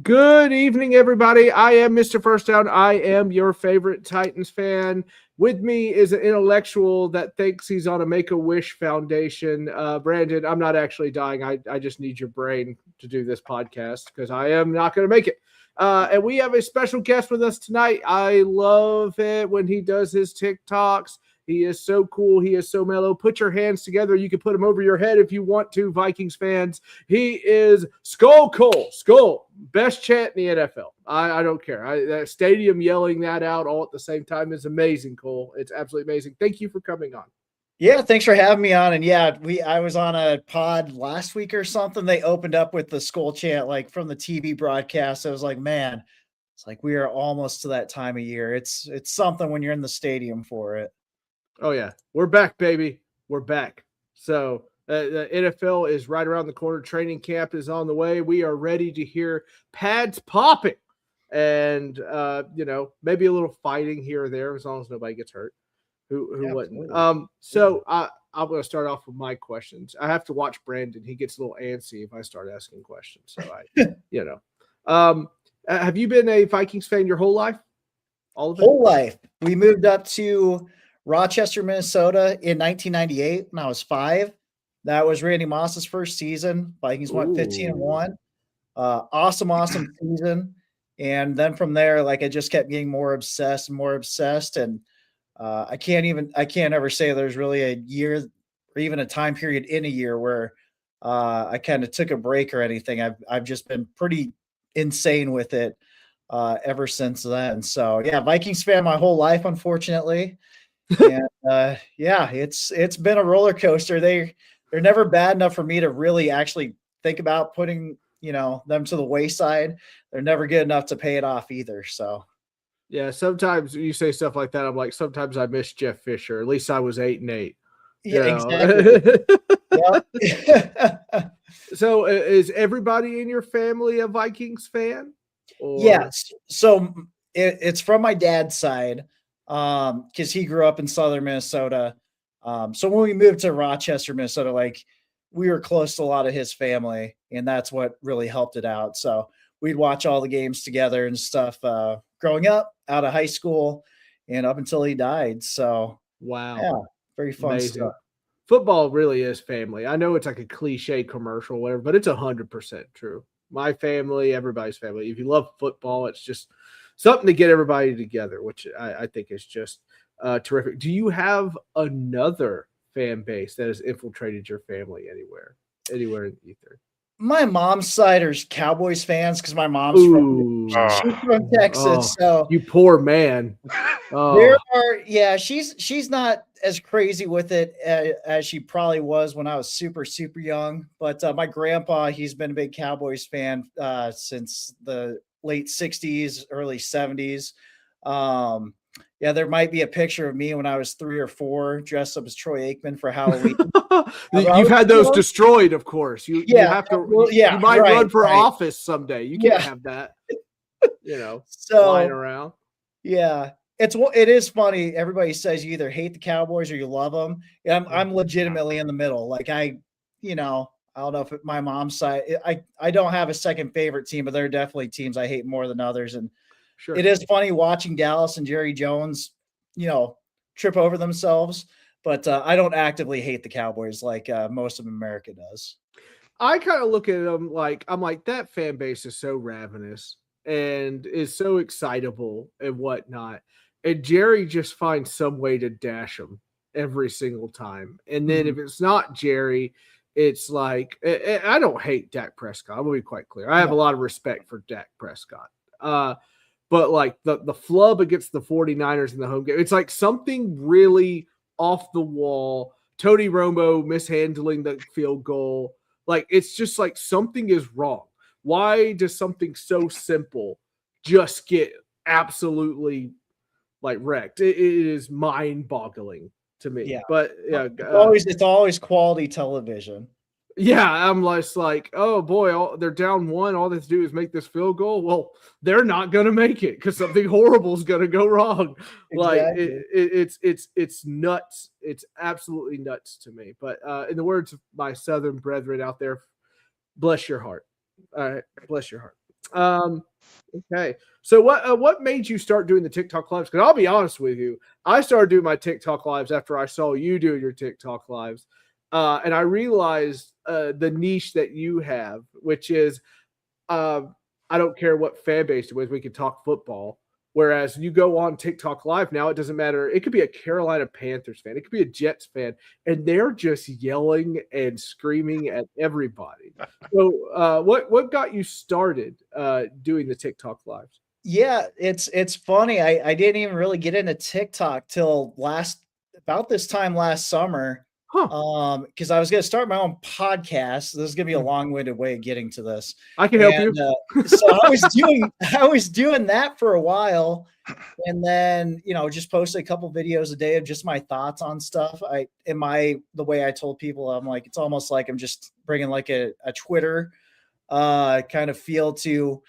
Good evening, everybody. I am Mr. First Down. I am your favorite Titans fan. With me is an intellectual that thinks he's on a Make-A-Wish Foundation. Brandon, I'm not actually dying. I just need your brain to do this podcast because I am not going to make it. And we have a special guest with us tonight. I love it when he does his TikToks. He is so cool. He is so mellow. Put your hands together. You can put him over your head if you want to, Vikings fans. He is Skull Cole. Skull, best chant in the NFL. I don't care. That stadium yelling that out all at the same time is amazing, Cole. It's absolutely amazing. Thank you for coming on. Yeah, thanks for having me on. And yeah, I was on a pod last week or something. They opened up with the Skull chant, like from the TV broadcast. I was like, man, it's like we are almost to that time of year. It's something when you're in the stadium for it. Oh, yeah. We're back, baby. We're back. So the NFL is right around the corner. Training camp is on the way. We are ready to hear pads popping and, maybe a little fighting here or there as long as nobody gets hurt. Who wouldn't? I'm going to start off with my questions. I have to watch Brandon. He gets a little antsy if I start asking questions. So have you been a Vikings fan your whole life? All of it? Whole life. We moved up to Rochester, Minnesota in 1998 when I was 5. That was Randy Moss's first season. Vikings went 15-1. Awesome season. And then from there, like I just kept getting more obsessed. And I can't ever say there's really a year or even a time period in a year where I kind of took a break or anything. I've just been pretty insane with it ever since then. So yeah, Vikings fan my whole life, unfortunately. And it's been a roller coaster. They're never bad enough for me to really actually think about putting, them to the wayside. They're never good enough to pay it off either. So yeah, sometimes you say stuff like that. I'm like, sometimes I miss Jeff Fisher. At least I was 8-8. Yeah, exactly. So is everybody in your family a Vikings fan? Yes. So it's from my dad's side. Because he grew up in southern Minnesota. So when we moved to Rochester, Minnesota, like we were close to a lot of his family, and that's what really helped it out. So we'd watch all the games together and stuff growing up out of high school and up until he died. So wow. Yeah, very fun Amazing stuff. Football really is family. I know it's like a cliche commercial or whatever, but it's 100% true. My family, everybody's family. If you love football, it's just something to get everybody together, which I think is just terrific. Do you have another fan base that has infiltrated your family anywhere in the ether? My mom's side are Cowboys fans because my mom's she's from Texas. So you poor man. There are, she's not as crazy with it as she probably was when I was super, super young. But my grandpa, he's been a big Cowboys fan since the late 60s, early 70s. There might be a picture of me when I was 3 or 4 dressed up as Troy Aikman for Halloween. You've had those destroyed, of course. You have to. You might run for office someday. You can't have that. Flying around. Yeah, it is funny. Everybody says you either hate the Cowboys or you love them. I'm legitimately in the middle. Like I don't know if my mom's side. I don't have a second favorite team, but there are definitely teams I hate more than others. And sure, it is funny watching Dallas and Jerry Jones, trip over themselves. But I don't actively hate the Cowboys like most of America does. I kind of look at them like I'm like that fan base is so ravenous and is so excitable and whatnot. And Jerry just finds some way to dash them every single time. And then if it's not Jerry, it's like I don't hate Dak Prescott. I'm gonna be quite clear. I have a lot of respect for Dak Prescott. But like the flub against the 49ers in the home game, it's like something really off the wall. Tony Romo mishandling the field goal. Like it's just like something is wrong. Why does something so simple just get absolutely like wrecked? It is mind-boggling to me. Yeah. But yeah, it's always quality television. Yeah, I'm just like, oh boy, they're down 1. All they have to do is make this field goal. Well, they're not going to make it because something horrible is going to go wrong. Exactly. Like it's nuts. It's absolutely nuts to me. But in the words of my Southern brethren out there, bless your heart. All right, bless your heart. Um, okay. So what made you start doing the TikTok lives? Because I'll be honest with you, I started doing my TikTok lives after I saw you do your TikTok lives, and I realized the niche that you have, which is I don't care what fan base it was. We could talk football. Whereas you go on TikTok Live now, it doesn't matter. It could be a Carolina Panthers fan, it could be a Jets fan, and they're just yelling and screaming at everybody. So, what got you started doing the TikTok Lives? Yeah, it's funny. I didn't even really get into TikTok till about this time last summer. Huh? Because I was gonna start my own podcast. This is gonna be a Hmm. long-winded way of getting to this. I can help you. And so I was doing that for a while, and then just posted a couple videos a day of just my thoughts on stuff. The way I told people, I'm like, it's almost like I'm just bringing like a Twitter kind of feel to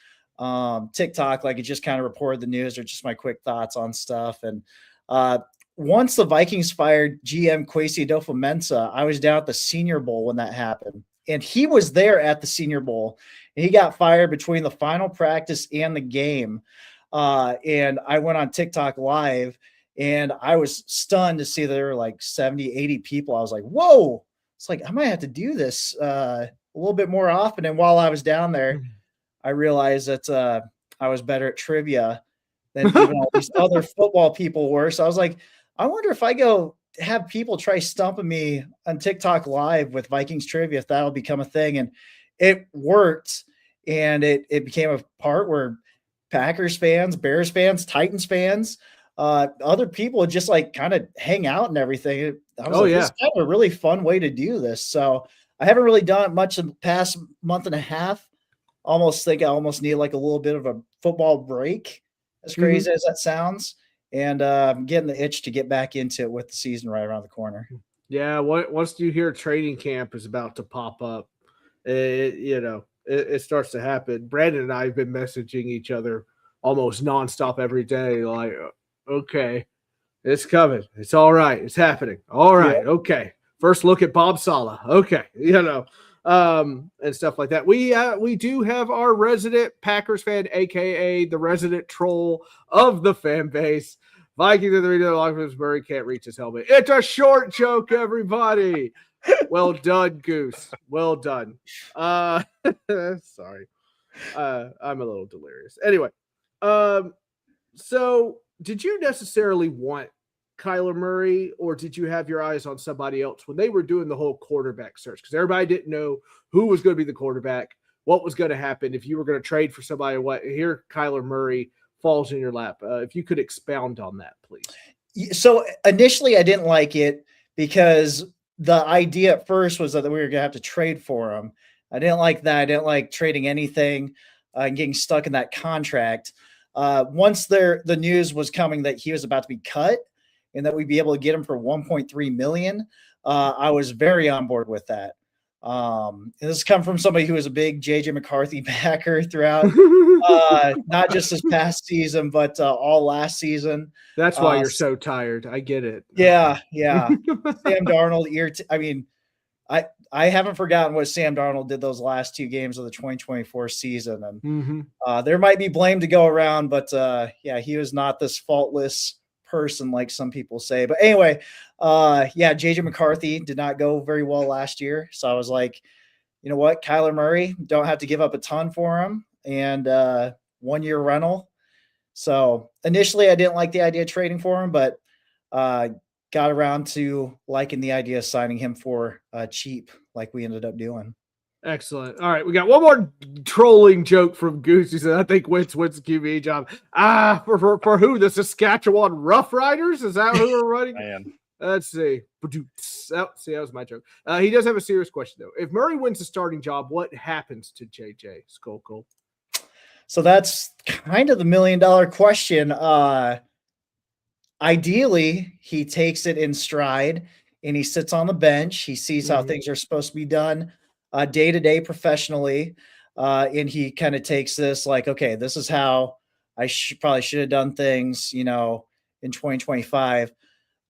TikTok, like it just kind of reported the news or just my quick thoughts on stuff. And uh, once the Vikings fired GM Kwesi Adofo-Mensah, I was down at the Senior Bowl when that happened, and he was there at the Senior Bowl, and he got fired between the final practice and the game. And I went on TikTok Live, and I was stunned to see there were like 70, 80 people. I was like, whoa, it's like I might have to do this a little bit more often. And while I was down there, I realized that I was better at trivia than even all these other football people were. So I was like, I wonder if I go have people try stumping me on TikTok Live with Vikings trivia, if that'll become a thing. And it worked. And it became a part where Packers fans, Bears fans, Titans fans, other people would just like kind of hang out and everything. I was Oh like, this yeah. is kind of a really fun way to do this. So I haven't really done it much in the past month and a half. Almost think I almost need like a little bit of a football break, as Mhm. crazy as that sounds. And I'm getting the itch to get back into it with the season right around the corner. Yeah. Once you hear training camp is about to pop up, it starts to happen. Brandon and I have been messaging each other almost nonstop every day. Like, okay, it's coming. It's all right. It's happening. All Yeah. right. Okay. First look at Bob Sala. Okay. And stuff like that. We do have our resident Packers fan, aka the resident troll of the fan base. Vikings and the regional Longford Murray can't reach his helmet. It's a short joke, everybody. Well done, Goose. Well done. Sorry. I'm a little delirious. Anyway, um, so did you necessarily want Kyler Murray, or did you have your eyes on somebody else when they were doing the whole quarterback search? Because everybody didn't know who was going to be the quarterback, what was going to happen, if you were going to trade for somebody, what. Here, Kyler Murray falls in your lap. If you could expound on that, please. So initially, I didn't like it because the idea at first was that we were going to have to trade for him. I didn't like that. I didn't like trading anything and getting stuck in that contract. Once the news was coming that he was about to be cut and that we'd be able to get him for 1.3 million, I was very on board with that. This come from somebody who was a big JJ McCarthy backer throughout, not just this past season, but all last season. That's why you're so tired. I get it. Yeah, yeah. Sam Darnold, I mean, I haven't forgotten what Sam Darnold did those last two games of the 2024 season, and Mm-hmm. there might be blame to go around, but yeah, he was not this faultless person like some people say. But anyway, yeah, JJ McCarthy did not go very well last year, so I was like, you know what, Kyler Murray, don't have to give up a ton for him, and 1 year rental. So initially, I didn't like the idea of trading for him, but got around to liking the idea of signing him for cheap, like we ended up doing. Excellent. All right, we got one more trolling joke from Goose. He said, "I think Wentz wins the QB job." For who? The Saskatchewan Roughriders? Is that who we're running? Man. Let's see. That was my joke. He does have a serious question though. If Murray wins the starting job, what happens to JJ Skolkoll? So that's kind of the $1 million question. Ideally, he takes it in stride and he sits on the bench. He sees how things are supposed to be done day to day professionally. And he kind of takes this like, okay, this is how I probably should have done things, in 2025.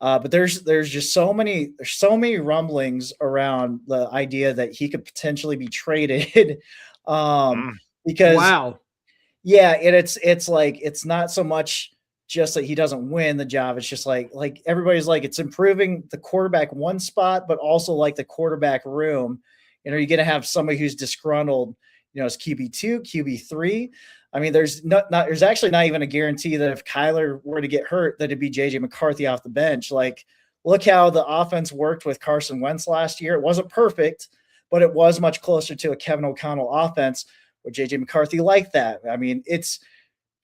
But there's just so many rumblings around the idea that he could potentially be traded. Because Wow. Yeah, and it's like it's not so much just that he doesn't win the job. It's just like everybody's like it's improving the quarterback one spot, but also like the quarterback room. And are you going to have somebody who's disgruntled? As QB2, QB3. I mean, there's actually not even a guarantee that if Kyler were to get hurt, that it'd be JJ McCarthy off the bench. Like, look how the offense worked with Carson Wentz last year. It wasn't perfect, but it was much closer to a Kevin O'Connell offense where JJ McCarthy liked that. I mean, it's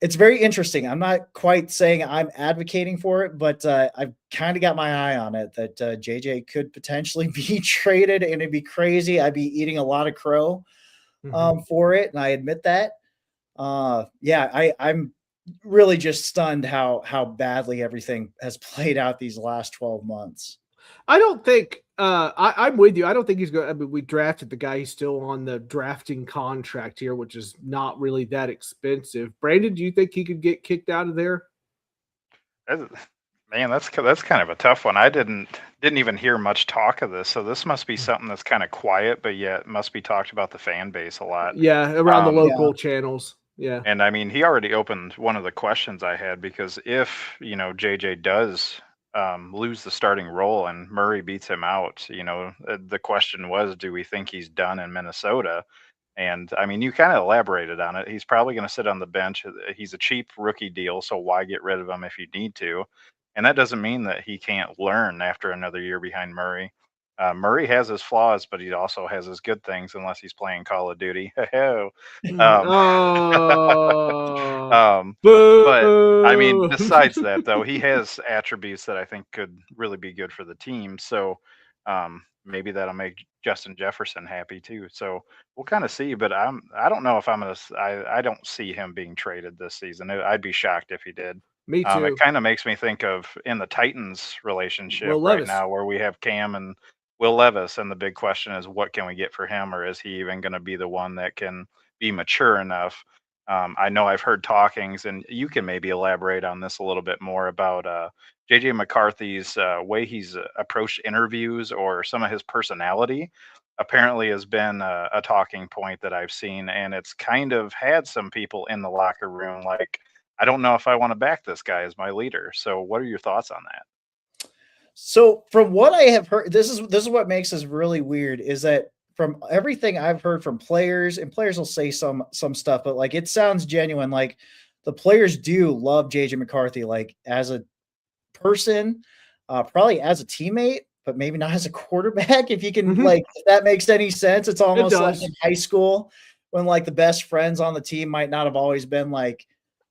very interesting. I'm not quite saying I'm advocating for it, but I've kind of got my eye on it that JJ could potentially be traded, and it'd be crazy. I'd be eating a lot of crow for it, and I admit that. I'm really just stunned how badly everything has played out these last 12 months. I don't think I'm with you. I don't think he's going. I mean, we drafted the guy. He's still on the drafting contract here, which is not really that expensive. Brandon, do you think he could get kicked out of there? Man, that's kind of a tough one. I didn't even hear much talk of this, so this must be something that's kind of quiet, but yet must be talked about the fan base a lot. Yeah, around the local channels. Yeah, and I mean, he already opened one of the questions I had because if JJ does lose the starting role and Murray beats him out, the question was, do we think he's done in Minnesota? And I mean, you kind of elaborated on it. He's probably going to sit on the bench. He's a cheap rookie deal, so why get rid of him if you need to? And that doesn't mean that he can't learn after another year behind Murray. Murray has his flaws, but he also has his good things, unless he's playing Call of Duty. But I mean, besides that, though, he has attributes that I think could really be good for the team. So maybe that'll make Justin Jefferson happy too. So we'll kind of see. But I don't know if I'm gonna. I don't see him being traded this season. I'd be shocked if he did. Me too. It kind of makes me think of in the Titans relationship right now, where we have Cam and Will Levis, and the big question is, what can we get for him, or is he even going to be the one that can be mature enough? I know I've heard talkings, and you can maybe elaborate on this a little bit more about JJ McCarthy's way he's approached interviews, or some of his personality apparently has been a talking point that I've seen, and it's kind of had some people in the locker room like, I don't know if I want to back this guy as my leader. So what are your thoughts on that? So from what I have heard, this is what makes this really weird, is that from everything I've heard from players, and players will say some stuff, but like it sounds genuine. Like the players do love JJ McCarthy, like as a person, probably as a teammate, but maybe not as a quarterback. If you can like, if that makes any sense. It's almost like in high school when like the best friends on the team might not have always been like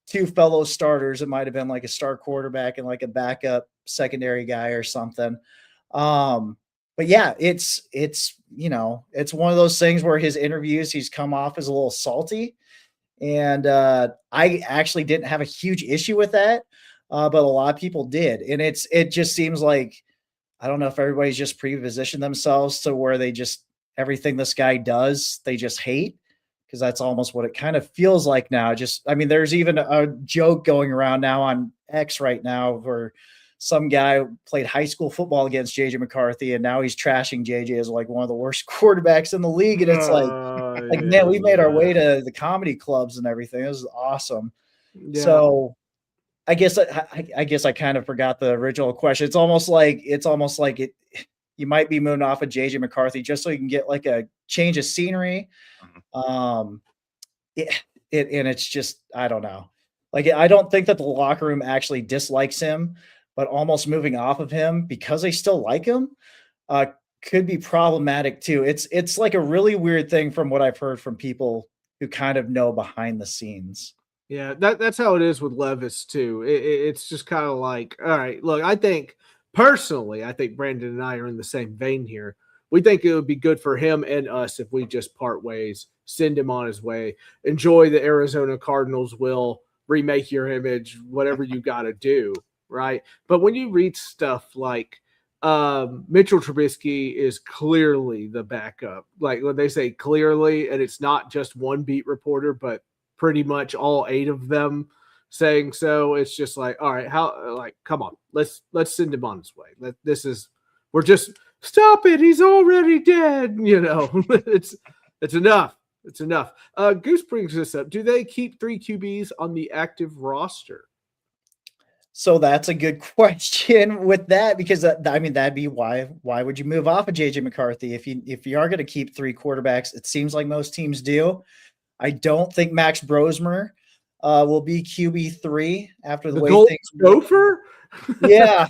two fellow starters. It might have been like a star quarterback and like a backup secondary guy or something. But yeah, it's it's one of those things where his interviews, he's come off as a little salty. And I actually didn't have a huge issue with that. But a lot of people did. And it just seems like, I don't know if everybody's just pre-positioned themselves to where they just, everything this guy does, they just hate. Because that's almost what it kind of feels like now. I mean, there's even a joke going around now on X right now where some guy played high school football against JJ McCarthy, and now he's trashing JJ as like one of the worst quarterbacks in the league. And it's like, man, we made our way to the comedy clubs and everything. This is awesome. Yeah. So I guess I kind of forgot the original question. It's almost like you might be moving off of JJ McCarthy just so you can get like a change of scenery. And it's just, I don't know. Like, I don't think that the locker room actually dislikes him, but almost moving off of him because they still like him could be problematic too. It's like a really weird thing from what I've heard from people who kind of know behind the scenes. Yeah, that's how it is with Levis too. It's just kind of like, all right, look, I think personally, Brandon and I are in the same vein here. We think it would be good for him and us if we just part ways, send him on his way. Enjoy the Arizona Cardinals will remake your image, whatever you got to do, right? But when you read stuff like Mitchell Trubisky is clearly the backup, like when they say clearly, and it's not just one beat reporter, but pretty much all 8 of them saying so, it's just like, all right, come on, let's send him on his way. We're just stop it. He's already dead. It's enough. It's enough. Goose brings this up. Do they keep 3 QBs on the active roster? So that's a good question with that, because that'd be why would you move off of JJ McCarthy if you are going to keep 3 quarterbacks? It seems like most teams do. I don't think Max Brosmer will be QB3 after the way things Gopher. yeah.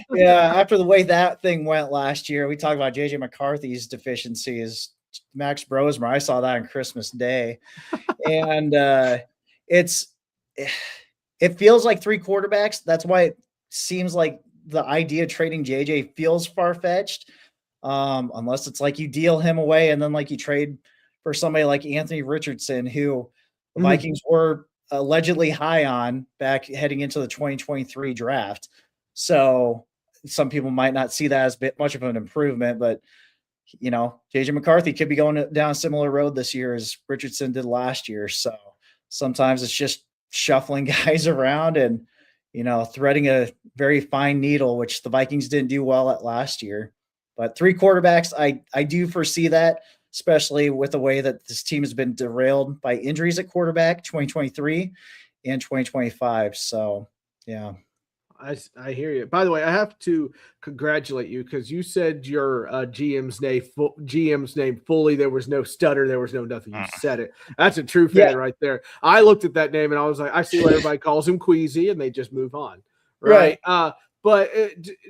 After the way that thing went last year, we talked about JJ McCarthy's deficiencies. Max Brosmer, I saw that on Christmas Day, and it feels like 3 quarterbacks. That's why it seems like the idea of trading JJ feels far-fetched, unless it's like you deal him away and then like you trade for somebody like Anthony Richardson, who the Vikings were allegedly high on back heading into the 2023 draft. So some people might not see that as much of an improvement, but JJ McCarthy could be going down a similar road this year as Richardson did last year. So sometimes it's just shuffling guys around and, threading a very fine needle, which the Vikings didn't do well at last year. But 3 quarterbacks, I do foresee that, especially with the way that this team has been derailed by injuries at quarterback 2023 and 2025. So, yeah. I hear you. By the way, I have to congratulate you because you said your GM's name fully. There was no stutter. There was no nothing. You said it. That's a true fan right there. I looked at that name and I was like, I see what everybody calls him Queasy, and they just move on. Right. But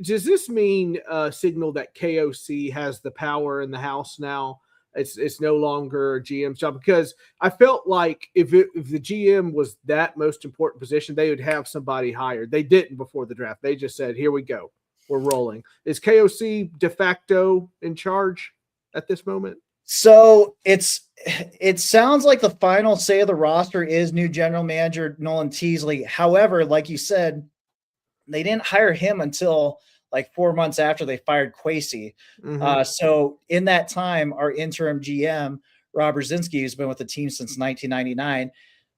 does this mean signal that KOC has the power in the house now? It's no longer a GM's job, because I felt like if the GM was that most important position, they would have somebody hired. They didn't before the draft. They just said, here we go. We're rolling. Is KOC de facto in charge at this moment? So it sounds like the final say of the roster is new general manager Nolan Teasley. However, like you said, they didn't hire him until like 4 months after they fired Kwesi. So in that time, our interim GM, Rob Brzezinski, who's been with the team since 1999,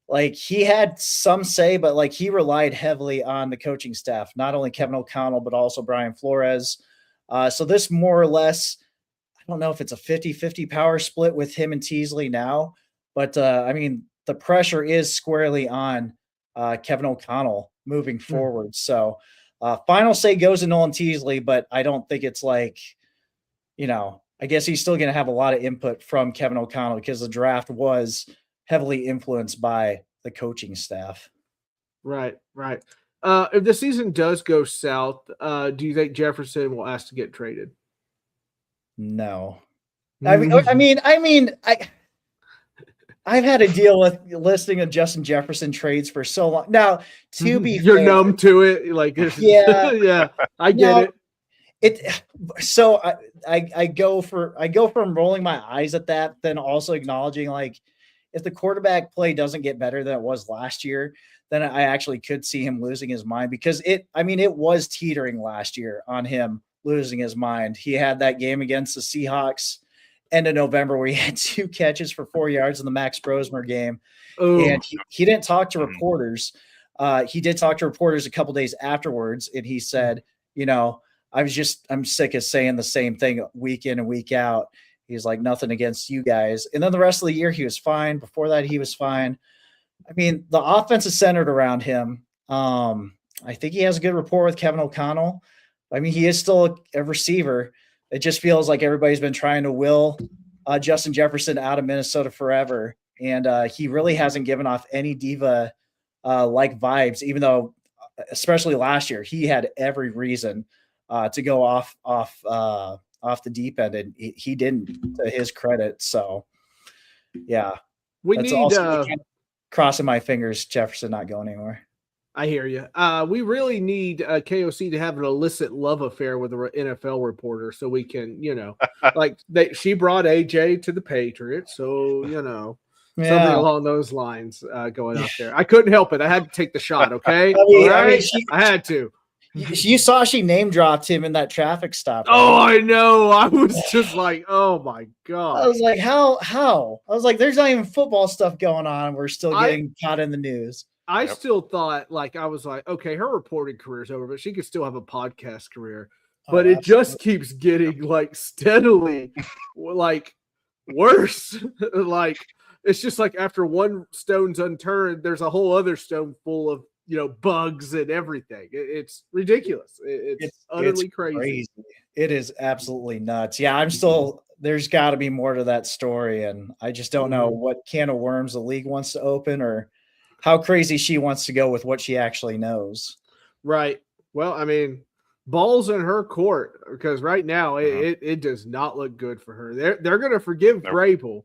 like he had some say, but like he relied heavily on the coaching staff, not only Kevin O'Connell, but also Brian Flores. So this more or less, I don't know if it's a 50-50 power split with him and Teasley now, but the pressure is squarely on Kevin O'Connell moving forward. So final say goes to Nolan Teasley, but I don't think it's like, I guess he's still going to have a lot of input from Kevin O'Connell because the draft was heavily influenced by the coaching staff. Right. If the season does go south, do you think Jefferson will ask to get traded? No. I've had to deal with listing of Justin Jefferson trades for so long. Now, to be You're fair, numb to it. Like, yeah, I get it. So I go from rolling my eyes at that, then also acknowledging, like, if the quarterback play doesn't get better than it was last year, then I actually could see him losing his mind, because it was teetering last year on him losing his mind. He had that game against the Seahawks end of November where he had 2 catches for 4 yards in the Max Brosmer game. And he didn't talk to reporters. He did talk to reporters a couple days afterwards, and he said, I'm sick of saying the same thing week in and week out. He's like, nothing against you guys. And then the rest of the year, he was fine. Before that, he was fine. The offense is centered around him. I think he has a good rapport with Kevin O'Connell. He is still a receiver. It just feels like everybody's been trying to will Justin Jefferson out of Minnesota forever. And he really hasn't given off any diva like vibes, even though, especially last year, he had every reason to go off the deep end, and he didn't, to his credit. So, yeah, we need crossing my fingers, Jefferson not going anywhere. I hear you. We really need KOC to have an illicit love affair with an NFL reporter, so we can, she brought AJ to the Patriots, so something along those lines going out there. I couldn't help it. I had to take the shot. Okay, I had to. You saw she name dropped him in that traffic stop. Right? Oh, I know. I was just like, oh my God. I was like, how? I was like, there's not even football stuff going on. We're still getting caught in the news. I still thought, I was like, okay, her reporting career's over, but she could still have a podcast career. But it just keeps getting steadily worse. it's just like after one stone's unturned, there's a whole other stone full of bugs and everything. It's ridiculous. It's utterly crazy. It is absolutely nuts. Yeah, I'm still. There's got to be more to that story, and I just don't know what can of worms the league wants to open or how crazy she wants to go with what she actually knows. Right. Well, I mean, ball's in her court because right now it does not look good for her. They're going to forgive Vrabel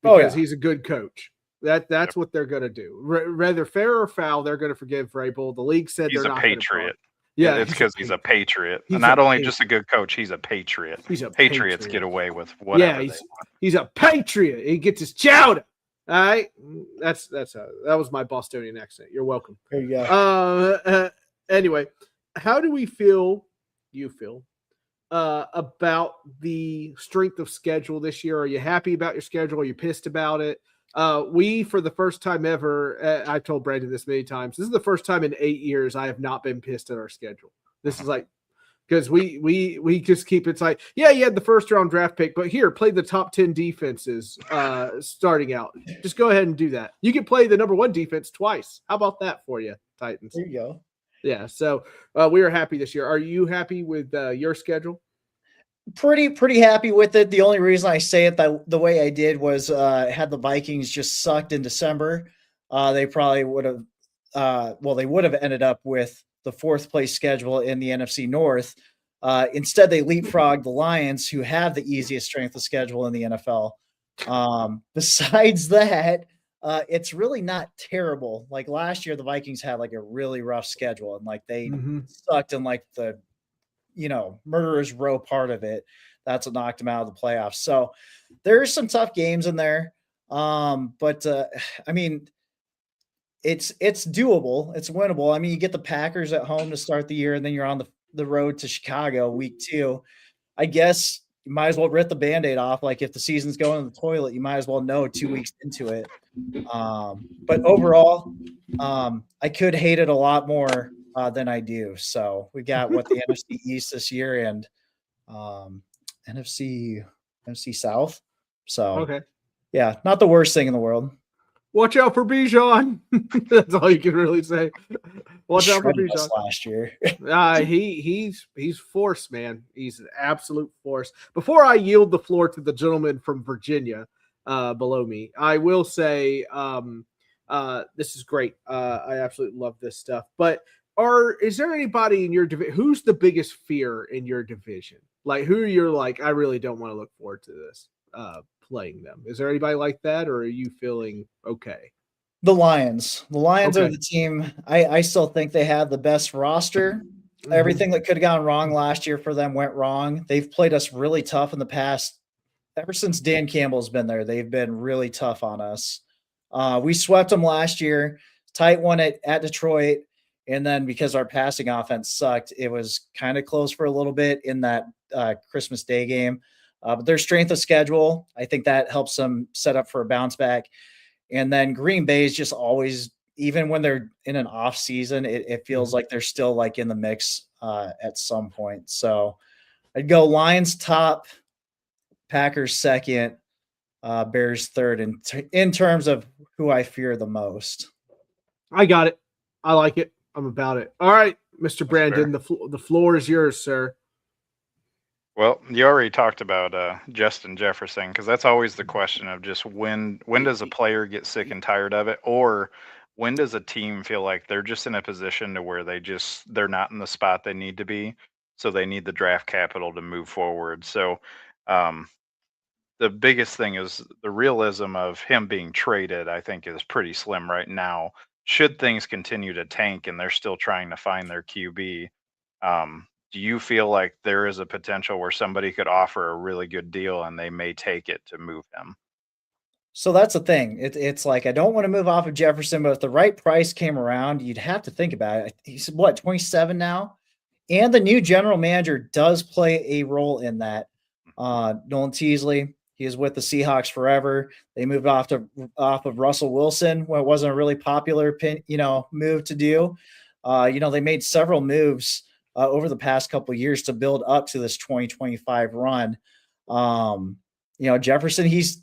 because he's a good coach. That's what they're going to do. Whether fair or foul, they're going to forgive Vrabel. The league said he's they're a not patriot. Yeah, it's because he's a patriot. And not only just a good coach, he's a patriot. Patriots get away with whatever they want. He's a patriot. He gets his chowder. All right, that was my Bostonian accent. You're welcome. There you go. Anyway, how do we feel? You feel about the strength of schedule this year? Are you happy about your schedule? Are you pissed about it? We, for the first time ever, I've told Brandon this many times, this is the first time in 8 years I have not been pissed at our schedule. This is like, because we just keep it's like, yeah, you had the first round draft pick, but here, play the top 10 defenses starting out. Just go ahead and do that. You can play the number 1 defense twice. How about that for you, Titans? There you go. Yeah, so we are happy this year. Are you happy with your schedule? Pretty happy with it. The only reason I say it the way I did was had the Vikings just sucked in December, they probably would have they would have ended up with the 4th place schedule in the NFC North. Instead, they leapfrogged the Lions, who have the easiest strength of schedule in the NFL. Besides that, it's really not terrible. Like last year, the Vikings had like a really rough schedule, and like they sucked in like the murderer's row part of it. That's what knocked them out of the playoffs. So there's some tough games in there. But I mean, it's doable. It's winnable. I mean, you get the Packers at home to start the year, and then you're on the road to Chicago week 2. I guess you might as well rip the Band-Aid off. Like if the season's going in the toilet, you might as well know 2 weeks into it. But overall, I could hate it a lot more than I do. So we got the NFC East this year and NFC South. So yeah, not the worst thing in the world. Watch out for Bijan. That's all you can really say. Watch out for Bijan. Last year, he's force, man. He's an absolute force. Before I yield the floor to the gentleman from Virginia below me, I will say this is great. I absolutely love this stuff. But is there anybody in your division who's the biggest fear in your division? Like who you're like, I really don't want to look forward to this playing them. Is there anybody like that, or are you feeling okay? The Lions. The Lions are the team. I still think they have the best roster. Everything that could have gone wrong last year for them went wrong. They've played us really tough in the past. Ever since Dan Campbell's been there, they've been really tough on us. We swept them last year, tight one at Detroit. And then because our passing offense sucked, it was kind of close for a little bit in that Christmas Day game. But their strength of schedule, I think that helps them set up for a bounce back. And then Green Bay is just always, even when they're in an off season, it feels like they're still like in the mix at some point. So I'd go Lions top, Packers second, Bears third in terms of who I fear the most. I got it. I like it. I'm about it. All right, Mr. Brandon, the floor is yours, sir. Well, you already talked about Justin Jefferson, because that's always the question of just when does a player get sick and tired of it, or when does a team feel like they're just in a position to where they're not in the spot they need to be, so they need the draft capital to move forward. So the biggest thing is the realism of him being traded, I think, is pretty slim right now. Should things continue to tank and they're still trying to find their QB, do you feel like there is a potential where somebody could offer a really good deal and they may take it to move him? So that's the thing. It's like, I don't want to move off of Jefferson, but if the right price came around, you'd have to think about it. He's 27 now? And the new general manager does play a role in that. Nolan Teasley, he is with the Seahawks forever. They moved off of Russell Wilson when it wasn't a really popular move to do. They made several moves over the past couple of years to build up to this 2025 run. Jefferson, he's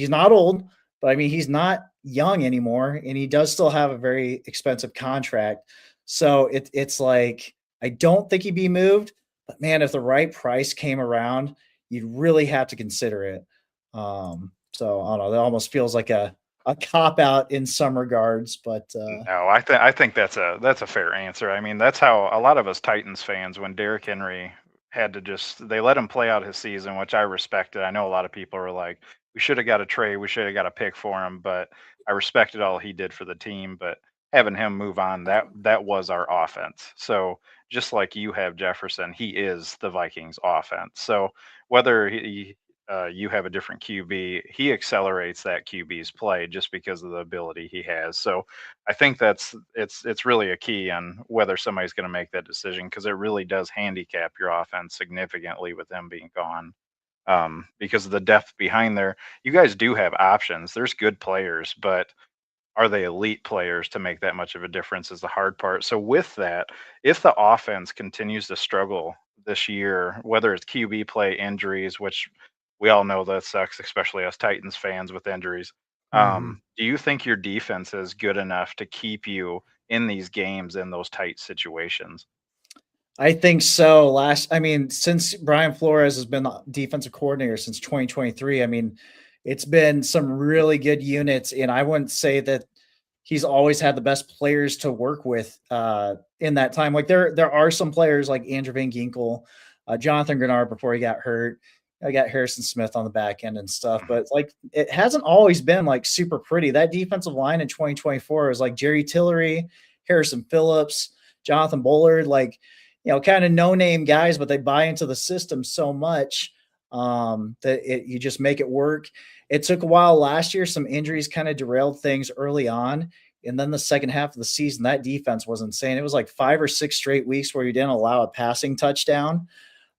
not old, but I mean, he's not young anymore, and he does still have a very expensive contract. So it's like, I don't think he'd be moved, but man, if the right price came around, you'd really have to consider it. So I don't know. That almost feels like a cop out in some regards, but no, I think that's a fair answer. I mean, that's how a lot of us Titans fans, when Derrick Henry had to they let him play out his season, which I respected. I know a lot of people are like, we should have got a trade, we should have got a pick for him, but I respected all he did for the team. But having him move on, that was our offense. So just like you have Jefferson, he is the Vikings offense. So whether you have a different QB, he accelerates that QB's play just because of the ability he has. So I think it's really a key on whether somebody's going to make that decision, because it really does handicap your offense significantly with them being gone. Because of the depth behind there, you guys do have options. There's good players, but are they elite players to make that much of a difference is the hard part. So with that, if the offense continues to struggle this year, whether it's QB play, injuries, which we all know that sucks, especially us Titans fans with injuries. Do you think your defense is good enough to keep you in these games in those tight situations? I think so. I mean, since Brian Flores has been the defensive coordinator since 2023, I mean, it's been some really good units, and I wouldn't say that he's always had the best players to work with in that time. Like there are some players like Andrew Van Ginkel, Jonathan Grenard before he got hurt. I got Harrison Smith on the back end and stuff, but like it hasn't always been like super pretty. That defensive line in 2024 was like Jerry Tillery, Harrison Phillips, Jonathan Bullard, like, kind of no-name guys, but they buy into the system so much that you just make it work. It took a while last year. Some injuries kind of derailed things early on. And then the second half of the season, that defense was insane. It was like 5 or 6 straight weeks where you didn't allow a passing touchdown.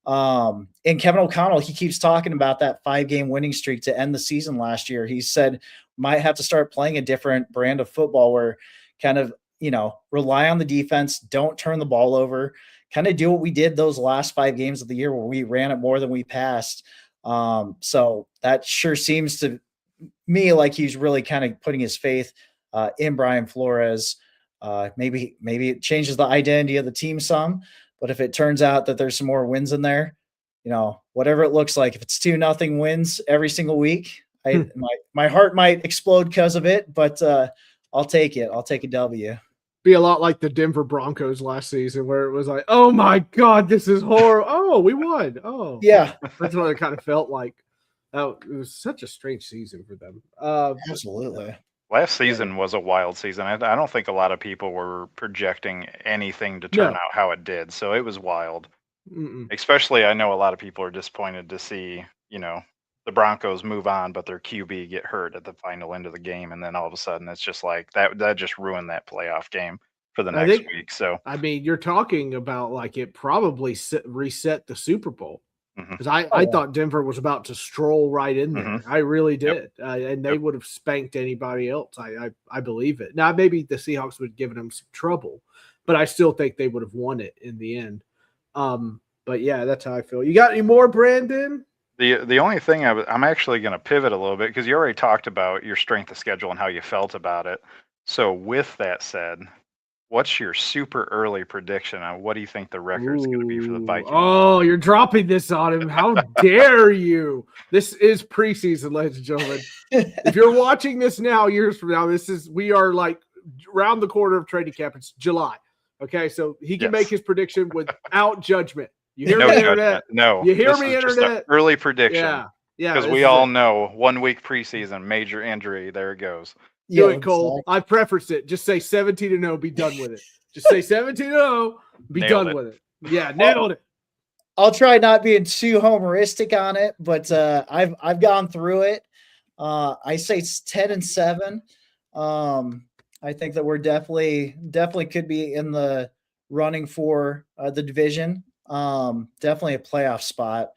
And Kevin O'Connell, he keeps talking about that 5-game winning streak to end the season last year. He said, might have to start playing a different brand of football where kind of, rely on the defense, don't turn the ball over, kind of do what we did those last 5 games of the year where we ran it more than we passed. So that sure seems to me like he's really kind of putting his faith in Brian Flores. Maybe it changes the identity of the team some, but if it turns out that there's some more wins in there, whatever it looks like, if it's 2-0 wins every single week, my heart might explode because of it, but I'll take it. I'll take a W. Be a lot like the Denver Broncos last season, where it was like, oh my God, this is horrible. Oh, we won. Oh, yeah. That's what it kind of felt like. Oh, it was such a strange season for them. Absolutely. Last season was a wild season. I don't think a lot of people were projecting anything to turn out how it did. So it was wild. Especially, I know a lot of people are disappointed to see, the Broncos move on, but their QB get hurt at the final end of the game. And then all of a sudden it's just like that just ruined that playoff game for the next week. So, I mean, you're talking about like it probably reset the Super Bowl. Because I thought Denver was about to stroll right in there. I really did. And they would have spanked anybody else. I believe it. Now, maybe the Seahawks would have given them some trouble, but I still think they would have won it in the end. But yeah, that's how I feel. You got any more, Brandon? The only thing I'm actually going to pivot a little bit, because you already talked about your strength of schedule and how you felt about it. So with that said, what's your super early prediction on what do you think the record is going to be for the Vikings? Oh, you're dropping this on him. How dare you? This is preseason, ladies and gentlemen. If you're watching this now, years from now, we are like around the corner of training camp. It's July. Okay, so he can make his prediction without judgment. You hear me, internet? No. You hear me, internet? Early prediction. Yeah. Because we all know 1 week preseason, major injury. There it goes. Do it, Cole. I preference it. Just say 17-0, be done with it. Just say 17-0, be done with it. Yeah, nailed it. I'll try not being too homeristic on it, but I've gone through it. I say it's 10-7. I think that we're definitely could be in the running for the division. Definitely a playoff spot.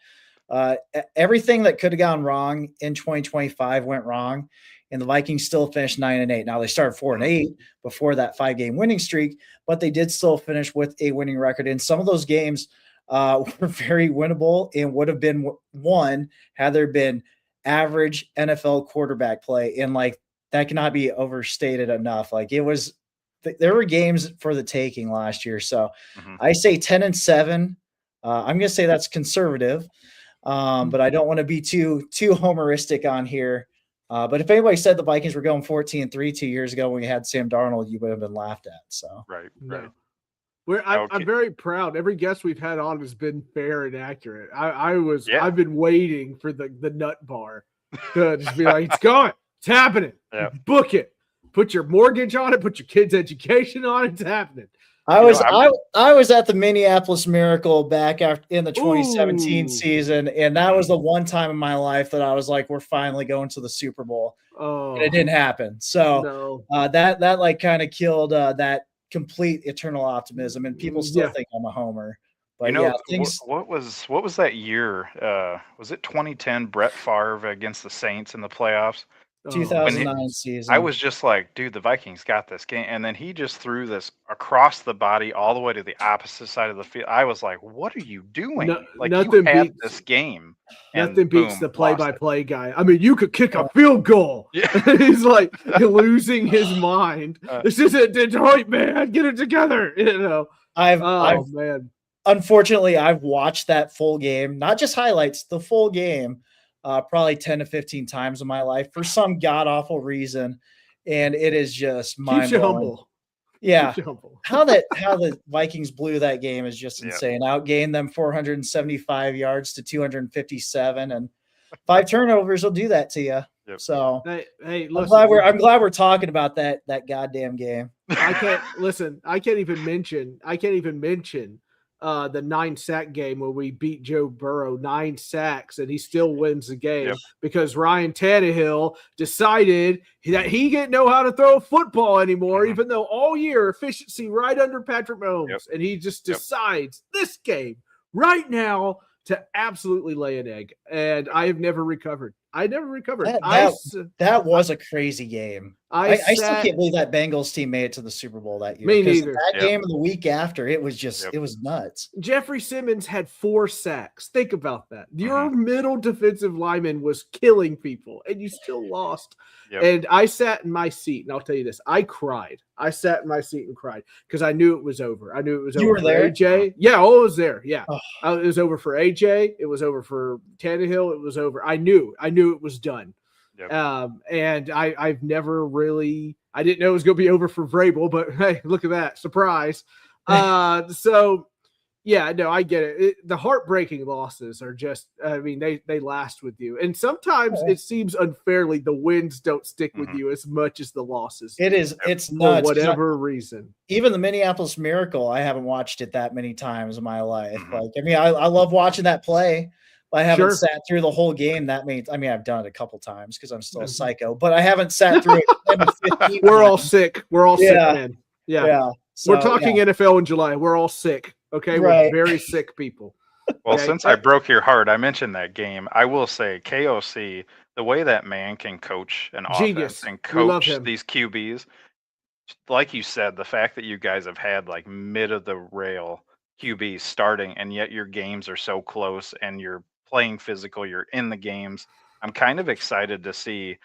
Everything that could have gone wrong in 2025 went wrong, and the Vikings still finished 9-8. Now they started 4-8 before that 5-game winning streak, but they did still finish with a winning record. And some of those games were very winnable and would have been won had there been average NFL quarterback play, and like that cannot be overstated enough. Like there were games for the taking last year. So I say 10-7. I'm going to say that's conservative, but I don't want to be too homeristic on here. But if anybody said the Vikings were going 14-3 2 years ago when we had Sam Darnold, you would have been laughed at. So right. I'm very proud. Every guest we've had on has been fair and accurate. I've been waiting for the nut bar to just be like, it's going, it's happening. Book it. Put your mortgage on it. Put your kids' education on it. It's happening. I was at the Minneapolis Miracle back in the 2017 season, and that was the one time in my life that I was like, "We're finally going to the Super Bowl." And it didn't happen. So that like kind of killed that complete eternal optimism, and people still think I'm a homer. But what was that year? Was it 2010? Brett Favre against the Saints in the playoffs. 2009 season. I was just like, dude, the Vikings got this game. And then he just threw this across the body all the way to the opposite side of the field. I was like, what are you doing? You had this game. Nothing beats the play-by-play guy. I mean, you could kick a field goal. Yeah. He's like losing his mind. This isn't Detroit, man. Get it together. Man. Unfortunately, I've watched that full game, not just highlights, the full game. Probably 10 to 15 times in my life for some god-awful reason. And it is just mind-blowing. Yeah. How the Vikings blew that game is just insane. Outgained them 475 yards to 257, and 5 turnovers will do that to you. Yep. So hey, listen, I'm glad we're talking about that goddamn game. I can't even mention the 9-sack game where we beat Joe Burrow 9 sacks and he still wins the game because Ryan Tannehill decided that he didn't know how to throw a football anymore, even though all year efficiency right under Patrick Mahomes. And he just decides this game right now to absolutely lay an egg. And I have never recovered. That was a crazy game. I still can't believe that Bengals team made it to the Super Bowl that year. Me neither. That game of the week after, it was just it was nuts. Jeffrey Simmons had 4 sacks. Think about that. Your middle defensive lineman was killing people, and you still lost. And I sat in my seat, and I'll tell you this: I cried. I sat in my seat and cried because I knew it was over. I knew it was over. You were there, AJ. Yeah, I was there. Yeah, it was over for AJ. It was over for Tannehill. It was over. I knew it was done. And I've never really, I didn't know it was going to be over for Vrabel, but hey, look at that surprise. So yeah, no, I get it. The heartbreaking losses are just, I mean, they last with you. And sometimes it seems unfairly the wins don't stick with you as much as the losses. It's nuts. For whatever reason. Even the Minneapolis Miracle, I haven't watched it that many times in my life. Like, I mean, I love watching that play. I haven't sat through the whole game that means. I mean, I've done it a couple times because I'm still a psycho, but I haven't sat through it. We're all sick. We're all sick, man. Yeah. So, we're talking NFL in July. We're all sick. Okay. We're very sick people. Well, since I broke your heart, I mentioned that game. I will say KOC, the way that man can coach an offense and coach these QBs, like you said, the fact that you guys have had like mid of the rail QBs starting, and yet your games are so close and you're playing physical, you're in the games. I'm kind of excited to see.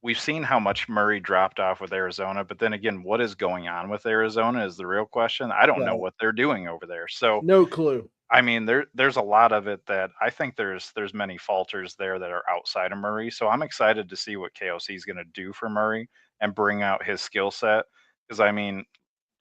We've seen how much Murray dropped off with Arizona, but then again, what is going on with Arizona is the real question. I don't know what they're doing over there. So no clue. I mean, there's a lot of it that I think there's many falters there that are outside of Murray. So I'm excited to see what KOC is going to do for Murray and bring out his skill set. Because I mean,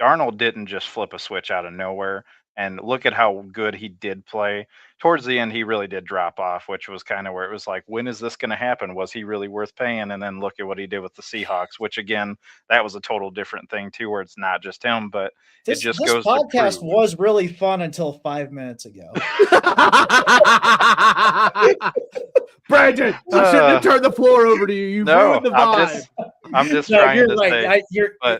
Darnold didn't just flip a switch out of nowhere. And look at how good he did play. Towards the end, he really did drop off, which was kind of where it was like, when is this going to happen? Was he really worth paying? And then look at what he did with the Seahawks, which again, that was a total different thing too, where it's not just him, but it just goes. This podcast was really fun until 5 minutes ago. Brandon, I shouldn't have turned the floor over to you. You ruined the vibe. I'm just trying to say.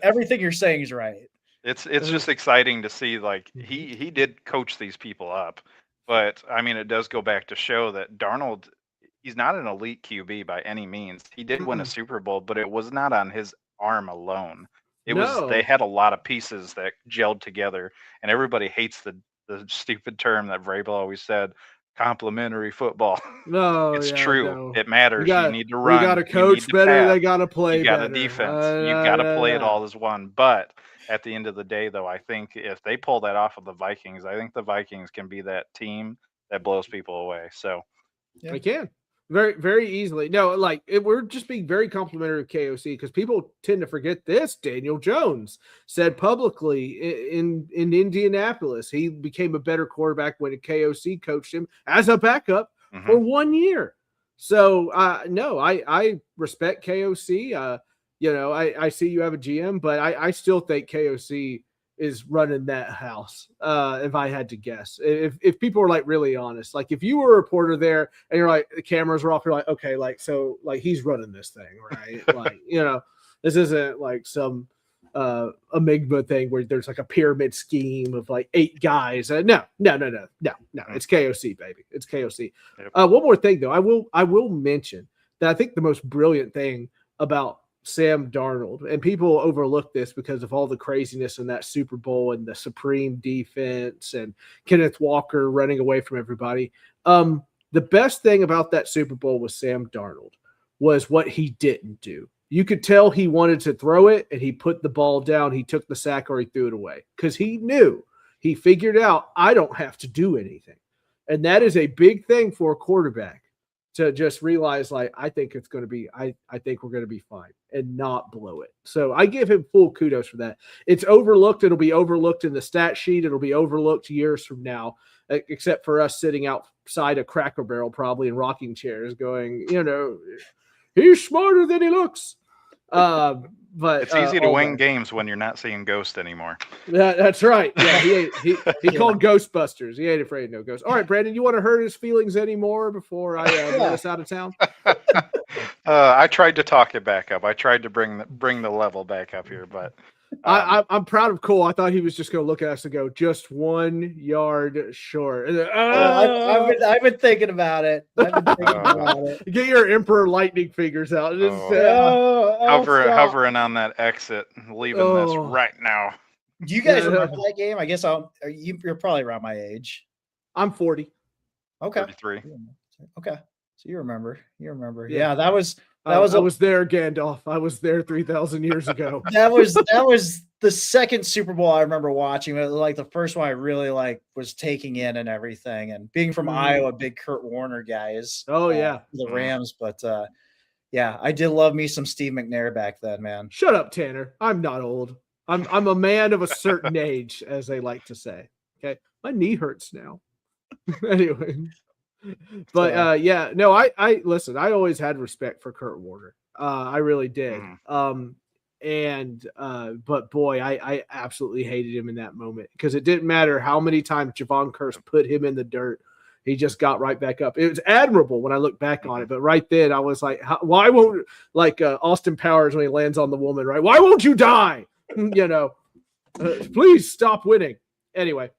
Everything you're saying is right. It's just exciting to see, like, he did coach these people up, but I mean, it does go back to show that Darnold, he's not an elite QB by any means. He did win a Super Bowl, but it was not on his arm alone. It was, they had a lot of pieces that gelled together, and everybody hates the stupid term that Vrabel always said, complimentary football. No, It's yeah, true. no. It matters. You need to run. We got to coach better. They got to play you got better. a defense. You got to play it all as one. But at the end of the day, though, I think if they pull that off of the Vikings, I think the Vikings can be that team that blows people away. So they can very, very easily. No, like we're just being very complimentary of KOC because people tend to forget this. Daniel Jones said publicly in Indianapolis he became a better quarterback when KOC coached him as a backup for 1 year. So no, I respect KOC. You know, I see you have a GM, but I still think KOC is running that house. If I had to guess, if people are like really honest, like if you were a reporter there and you're like, the cameras are off, you're like, okay, like, so like he's running this thing, right? Like, you know, this isn't like some Amigma thing where there's like a pyramid scheme of like 8 guys. No. It's KOC, baby. It's KOC. Yep. One more thing though, I will mention that I think the most brilliant thing about Sam Darnold, and people overlook this because of all the craziness in that Super Bowl and the supreme defense and Kenneth Walker running away from everybody. The best thing about that Super Bowl with Sam Darnold was what he didn't do. You could tell he wanted to throw it and he put the ball down. He took the sack or he threw it away because he knew, he figured out, I don't have to do anything. And that is a big thing for a quarterback, to just realize, like, I think it's going to be, I think we're going to be fine and not blow it. So I give him full kudos for that. It's overlooked. It'll be overlooked in the stat sheet. It'll be overlooked years from now, except for us sitting outside a Cracker Barrel, probably in rocking chairs going, you know, he's smarter than he looks. But it's easy to win games when you're not seeing ghosts anymore. Yeah, that's right. Yeah, he called Ghostbusters. He ain't afraid of no ghosts. All right, Brandon, you want to hurt his feelings anymore before I let us out of town? I tried to talk it back up. I tried to bring the level back up here, but I'm proud of Cole. I thought he was just going to look at us and go, just 1 yard short. I've been thinking about it. Get your Emperor Lightning fingers out. Hovering on that exit, leaving this right now. Do you guys remember that game? I guess you're probably around my age. I'm 40. Okay. 33. Okay. So you remember. Yeah, that was I was there, Gandalf. I was there 3,000 years ago. That was the second Super Bowl I remember watching. It was like the first one I really was taking in and everything. And being from Iowa, big Kurt Warner guys. The Rams. But yeah, I did love me some Steve McNair back then, man. Shut up, Tanner. I'm not old. I'm a man of a certain age, as they like to say. Okay, my knee hurts now. Anyway. But I listen, I always had respect for Kurt Warner. I really did. But boy, I absolutely hated him in that moment because it didn't matter how many times Javon Kearse put him in the dirt. He just got right back up. It was admirable when I look back on it. But right then I was like, why won't, like Austin Powers when he lands on the woman, right? Why won't you die? You know, please stop winning. Anyway,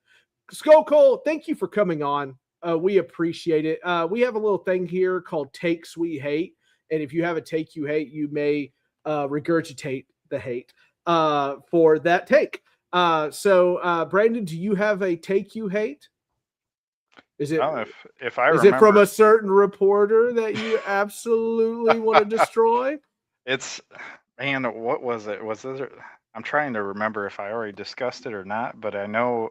Skull Cole, thank you for coming on. We appreciate it. We have a little thing here called Takes We Hate. And if you have a take you hate, you may regurgitate the hate for that take. So Brandon, do you have a take you hate? Is it, if I remember, it from a certain reporter that you absolutely want to destroy? It's, man, what was it? I'm trying to remember if I already discussed it or not, but I know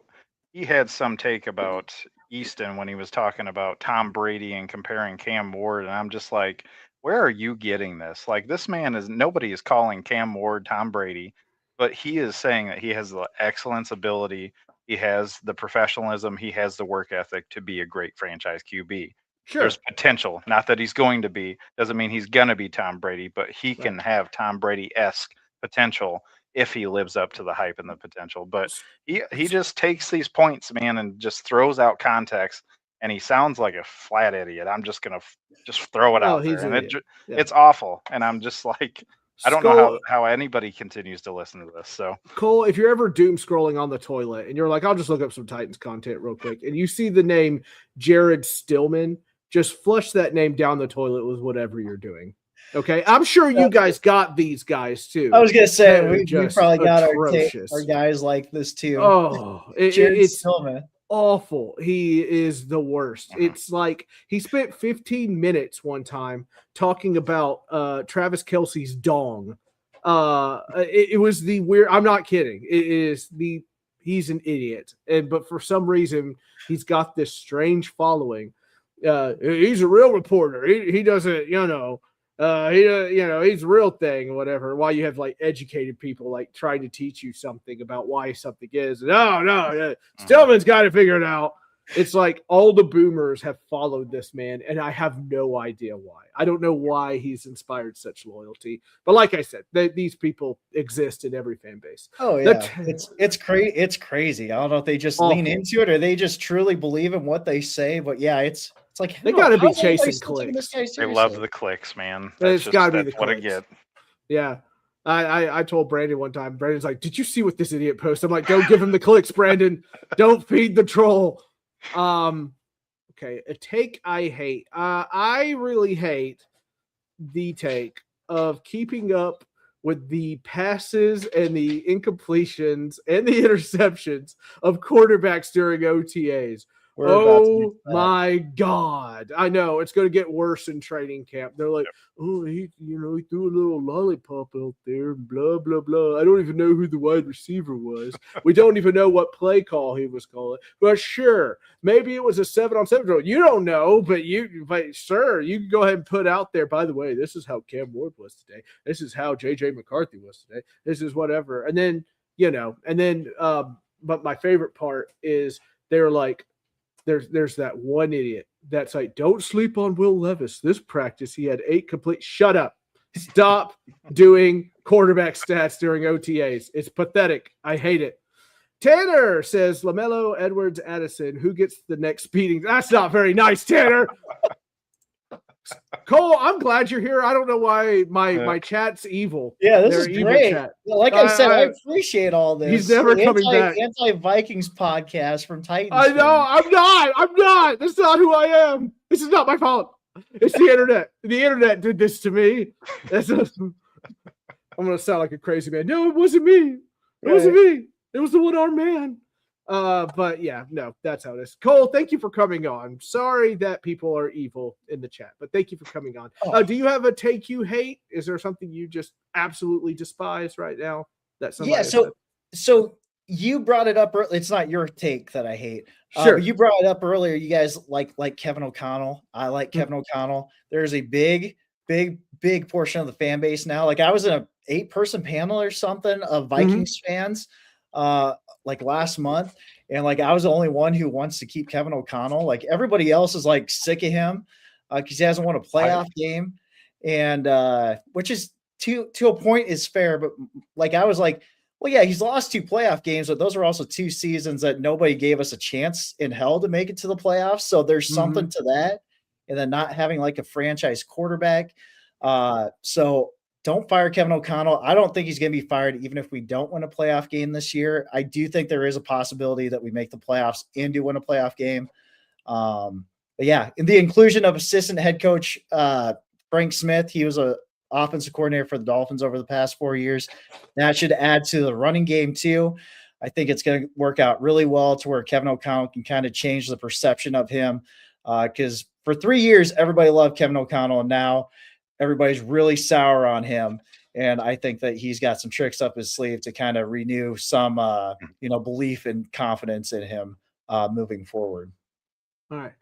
he had some take about Easton when he was talking about Tom Brady and comparing Cam Ward. And I'm just like, where are you getting this? Like, this man nobody is calling Cam Ward Tom Brady, but he is saying that he has the excellence ability. He has the professionalism. He has the work ethic to be a great franchise QB. Sure. There's potential. Not that he's going to be. Doesn't mean he's going to be Tom Brady, but he can have Tom Brady-esque potential if he lives up to the hype and the potential. But he just takes these points, man, and just throws out context, and he sounds like a flat idiot. I'm just going to just throw it out there. And it's awful. And I'm just like, I don't know how anybody continues to listen to this. So Cole, if you're ever doom scrolling on the toilet and you're like, I'll just look up some Titans content real quick, and you see the name Jared Stillman, just flush that name down the toilet with whatever you're doing. Okay, I'm sure you guys got these guys too. I was gonna say we probably got our guys like this too. Oh, it's Stillman. awful. He is the worst. It's like he spent 15 minutes one time talking about Travis Kelce's dong. It was the weird. I'm not kidding. It is the he's an idiot, but for some reason he's got this strange following. He's a real reporter. He doesn't, he's a real thing or whatever. While you have like educated people like trying to teach you something about why something is. No, Stillman's got to figure it out. It's like all the boomers have followed this man, and I have no idea why. I don't know why he's inspired such loyalty. But like I said, these people exist in every fan base. Oh yeah, it's crazy. It's crazy. I don't know if they just lean into it or they just truly believe in what they say. But yeah, it's like they got to be chasing clicks. They love the clicks, man. It's got to be the what I clicks. get. Yeah. I told Brandon one time, Brandon's like, did you see what this idiot posted? I'm like, don't give him the clicks, Brandon. Don't feed the troll. Okay, a take I hate. I really hate the take of keeping up with the passes and the incompletions and the interceptions of quarterbacks during OTAs. Oh my God. I know it's going to get worse in training camp. They're like, oh, he threw a little lollipop out there and blah, blah, blah. I don't even know who the wide receiver was. We don't even know what play call he was calling. But sure, maybe it was a 7-on-7 drill. You don't know, but sir, you can go ahead and put out there, by the way, this is how Cam Ward was today. This is how JJ McCarthy was today. This is whatever. And then, but my favorite part is they're like, there's that one idiot that's like, don't sleep on Will Levis. This practice, he had 8 complete. Shut up. Stop doing quarterback stats during OTAs. It's pathetic. I hate it. Tanner says, LaMelo, Edwards, Addison, who gets the next beating? That's not very nice, Tanner. Cole, I'm glad you're here. I don't know why my chat's evil. Yeah, this is great. Chat. Like I said, I appreciate all this. He's never coming back. Anti-Vikings podcast from Titans. I know. I'm not. That's not who I am. This is not my fault. It's the internet. The internet did this to me. I'm going to sound like a crazy man. No, it wasn't me. It wasn't me. It was the one-armed man. But yeah, no, that's how it is. Cole, thank you for coming on. Sorry that people are evil in the chat, but thank you for coming on. Do you have a take you hate? Is there something you just absolutely despise right now? So you brought it up. It's not your take that I hate. Sure. You brought it up earlier. You guys like Kevin O'Connell. I like Kevin O'Connell. There's a big portion of the fan base now. Like I was in a 8-person panel or something of Vikings fans like last month, and like I was the only one who wants to keep Kevin O'Connell. Like everybody else is like sick of him because he hasn't won a playoff game, and which is to a point is fair, but like I was like, well, yeah, he's lost 2 playoff games, but those are also 2 seasons that nobody gave us a chance in hell to make it to the playoffs. So there's something to that, and then not having like a franchise quarterback. So don't fire Kevin O'Connell. I don't think he's going to be fired even if we don't win a playoff game this year. I do think there is a possibility that we make the playoffs and do win a playoff game. But yeah, in the inclusion of assistant head coach Frank Smith, he was a offensive coordinator for the Dolphins over the past 4 years. That should add to the running game too. I think it's going to work out really well to where Kevin O'Connell can kind of change the perception of him because for 3 years, everybody loved Kevin O'Connell, and now everybody's really sour on him. And I think that he's got some tricks up his sleeve to kind of renew some, belief and confidence in him moving forward. All right.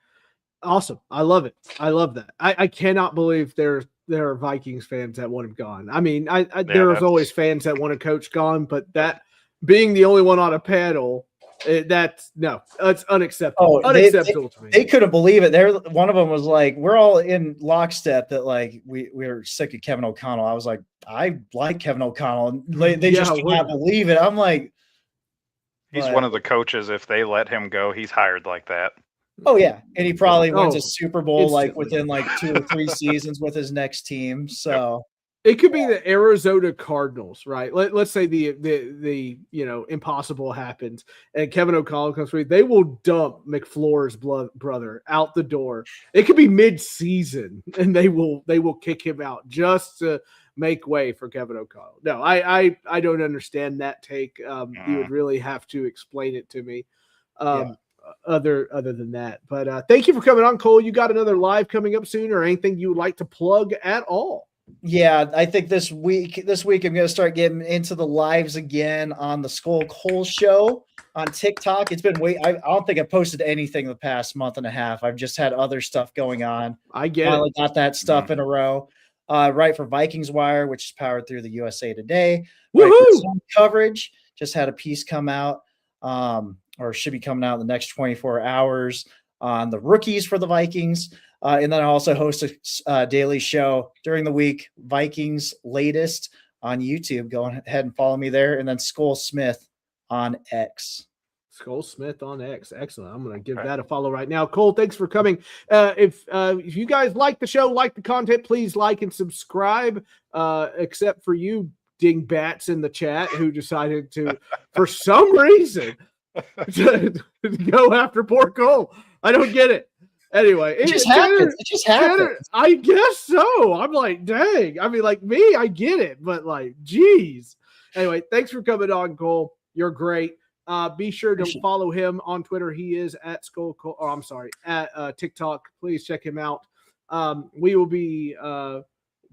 Awesome. I love it. I love that. I cannot believe there are Vikings fans that want him gone. I mean, there's always fans that want a coach gone, but that being the only one on a panel, it's unacceptable. Unacceptable to me. They couldn't believe it. One of them was like, "We're all in lockstep that like we're sick of Kevin O'Connell." I was like, "I like Kevin O'Connell," and they just cannot believe it. I'm like, he's one of the coaches. If they let him go, he's hired like that. Oh yeah, and he probably wins a Super Bowl like within like 2 or 3 seasons with his next team. So. It could be the Arizona Cardinals, right? Let's say the impossible happens and Kevin O'Connell comes through. They will dump McFlor's brother out the door. It could be mid-season, and they will kick him out just to make way for Kevin O'Connell. No, I don't understand that take. You would really have to explain it to me. other than that. But thank you for coming on, Cole. You got another live coming up soon, or anything you would like to plug at all? Yeah, I think this week I'm going to start getting into the lives again on the Skull Cole show on TikTok. It's been I don't think I posted anything the past month and a half. I've just had other stuff going on. I get Finally it. got that stuff in a row. Right for Vikings Wire, which is powered through the USA Today. Woohoo! Right for coverage. Just had a piece come out, or should be coming out in the next 24 hours on the rookies for the Vikings. And then I also host a daily show during the week, Vikings Latest on YouTube. Go ahead and follow me there. And then Skull Smith on X. Skull Smith on X. Excellent. I'm going to give that a follow right now. Cole, thanks for coming. If you guys like the show, like the content, please like and subscribe, except for you dingbats in the chat who decided to, for some reason, to go after poor Cole. I don't get it. Anyway, it just happens. It just happens. I guess so. I'm like, dang. I mean, like me, I get it, but like, geez. Anyway, thanks for coming on, Cole. You're great. Be sure to follow him on Twitter. He is at Skull Cole. Oh, I'm sorry, at TikTok. Please check him out. We will be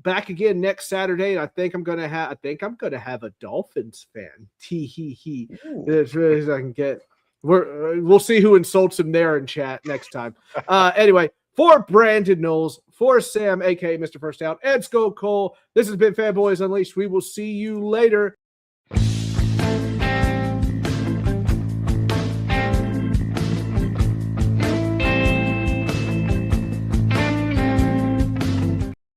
back again next Saturday, and I think I'm gonna have a Dolphins fan. Tee hee hee. As really as I can get. We'll see who insults him there in chat next time. Anyway, for Brandon Knowles, for Sam, aka Mr. First Out, and Skull Cole, this has been Fanboys Unleashed. We will see you later.